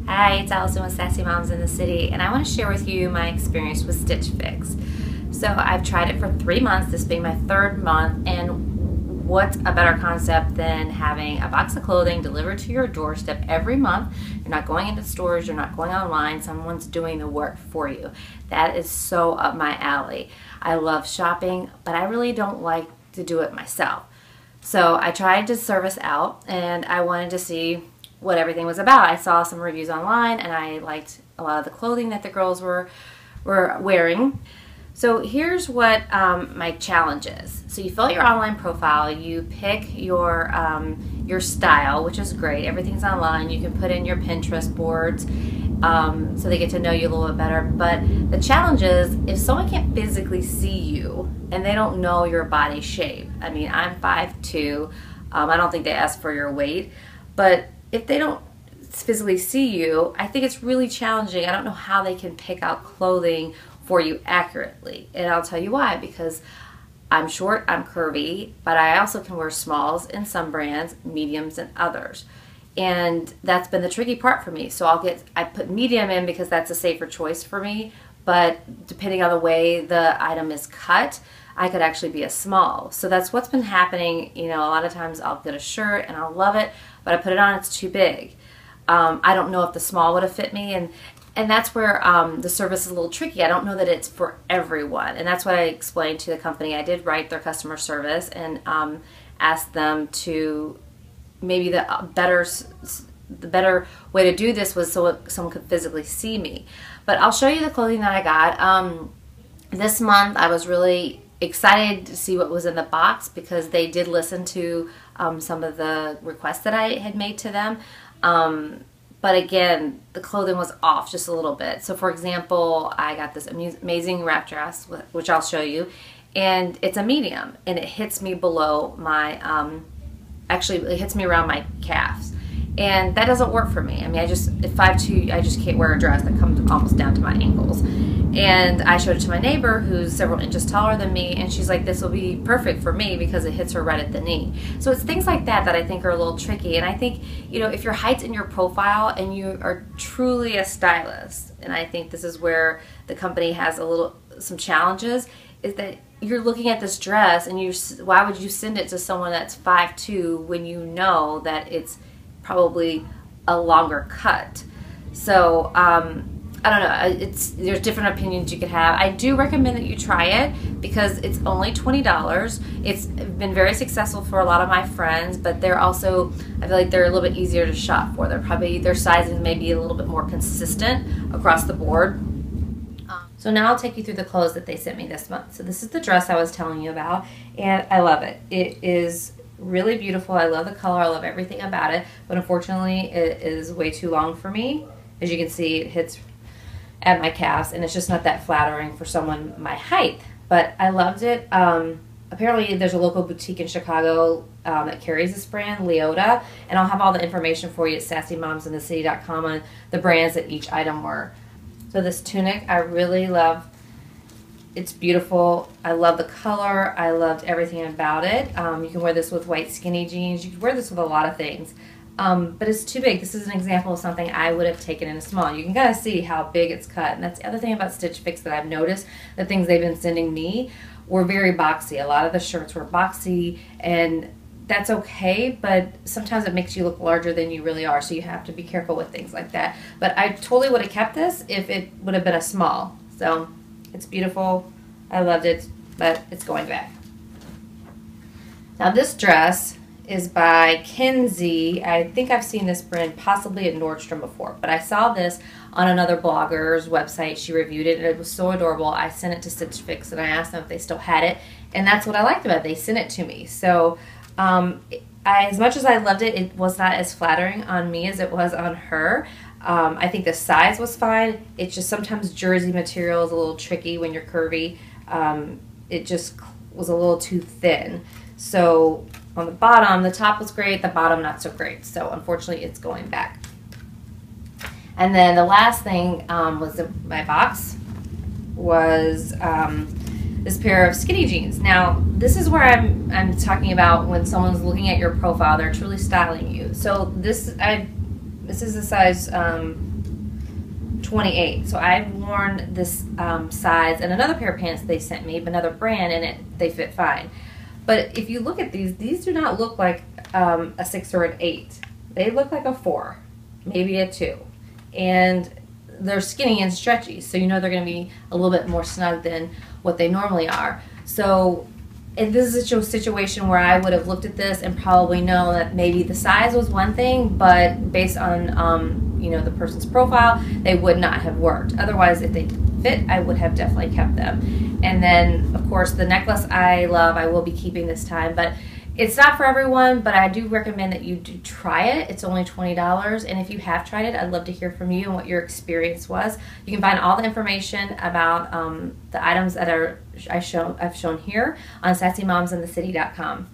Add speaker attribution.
Speaker 1: Hi, it's Allison with Sassy Moms in the City, and I want to share with you my experience with Stitch Fix. So I've tried it for 3 months, this being my third month, and what's a better concept than having a box of clothing delivered to your doorstep every month? You're not going into stores, you're not going online, someone's doing the work for you. That is so up my alley. I love shopping, but I really don't like to do it myself. So I tried to service out, and I wanted to see what everything was about. I saw some reviews online and I liked a lot of the clothing that the girls were wearing. So here's what my challenge is. So you fill out your online profile, you pick your style, which is great. Everything's online. You can put in your Pinterest boards so they get to know you a little bit better. But the challenge is if someone can't physically see you and they don't know your body shape. I mean, I'm 5'2". I don't think they ask for your weight, but if they don't physically see you, I think it's really challenging. I don't know how they can pick out clothing for you accurately. And I'll tell you why, because I'm short, I'm curvy, but I also can wear smalls in some brands, mediums in others. And that's been the tricky part for me. So I put medium in because that's a safer choice for me, but depending on the way the item is cut, I could actually be a small. So that's what's been happening. You know, a lot of times I'll get a shirt and I'll love it, but I put it on, it's too big. I don't know if the small would have fit me, and that's where the service is a little tricky. I don't know that it's for everyone, and that's what I explained to the company. I did write their customer service and asked them to maybe the better way to do this was so someone could physically see me. But I'll show you the clothing that I got. This month I was really excited to see what was in the box because they did listen to some of the requests that I had made to them. But again, the clothing was off just a little bit. So for example, I got this amazing wrap dress, which I'll show you, and it's a medium, and it hits me below my, actually it hits me around my calves. And that doesn't work for me. I mean, at 5'2", I just can't wear a dress that comes almost down to my ankles. And I showed it to my neighbor who's several inches taller than me, and she's like, this will be perfect for me because it hits her right at the knee. So it's things like that that I think are a little tricky. And I think, you know, if your height's in your profile and you are truly a stylist, and I think this is where the company has some challenges, is that you're looking at this dress and why would you send it to someone that's 5'2" when you know that it's probably a longer cut? So I don't know, there's different opinions you could have. I do recommend that you try it because it's only $20. It's been very successful for a lot of my friends, but they're also, I feel like they're a little bit easier to shop for. Their sizing may be a little bit more consistent across the board. So now I'll take you through the clothes that they sent me this month. So this is the dress I was telling you about, and I love it. It is really beautiful. I love the color. I love everything about it, but unfortunately it is way too long for me. As you can see, it hits at my calves, and it's just not that flattering for someone my height, but I loved it. Apparently there's a local boutique in Chicago that carries this brand, Leota, and I'll have all the information for you at sassymomsinthecity.com on the brands that each item were. So this tunic I really love. It's beautiful. I love the color. I loved everything about it. You can wear this with white skinny jeans. You can wear this with a lot of things. But it's too big. This is an example of something I would have taken in a small. You can kind of see how big it's cut. And that's the other thing about Stitch Fix that I've noticed. The things they've been sending me were very boxy. A lot of the shirts were boxy, and that's okay, but sometimes it makes you look larger than you really are, so you have to be careful with things like that. But I totally would have kept this if it would have been a small. So it's beautiful. I loved it, but it's going back. Now this dress is by Kenzie. I think I've seen this brand possibly at Nordstrom before, but I saw this on another blogger's website. She reviewed it, and it was so adorable. I sent it to Stitch Fix, and I asked them if they still had it, and that's what I liked about it. They sent it to me. So as much as I loved it, it was not as flattering on me as it was on her. I think the size was fine. It's just sometimes jersey material is a little tricky when you're curvy. It just was a little too thin. So on the bottom, the top was great, the bottom not so great. So unfortunately it's going back. And then the last thing was my box was this pair of skinny jeans. Now, this is where I'm talking about when someone's looking at your profile, they're truly styling you. So this is a size 28. So I've worn this size and another pair of pants they sent me, another brand, and they fit fine. But if you look at these do not look like a 6 or an 8. They look like a 4, maybe a 2. And they're skinny and stretchy, so you know they're going to be a little bit more snug than what they normally are. So if this is a situation where I would have looked at this and probably know that maybe the size was one thing, but based on you know, the person's profile, they would not have worked. Otherwise, if they fit, I would have definitely kept them. And then, of course, the necklace I love, I will be keeping this time, but it's not for everyone, but I do recommend that you do try it. It's only $20, and if you have tried it, I'd love to hear from you and what your experience was. You can find all the information about the items that I've shown here on sassymomsinthecity.com.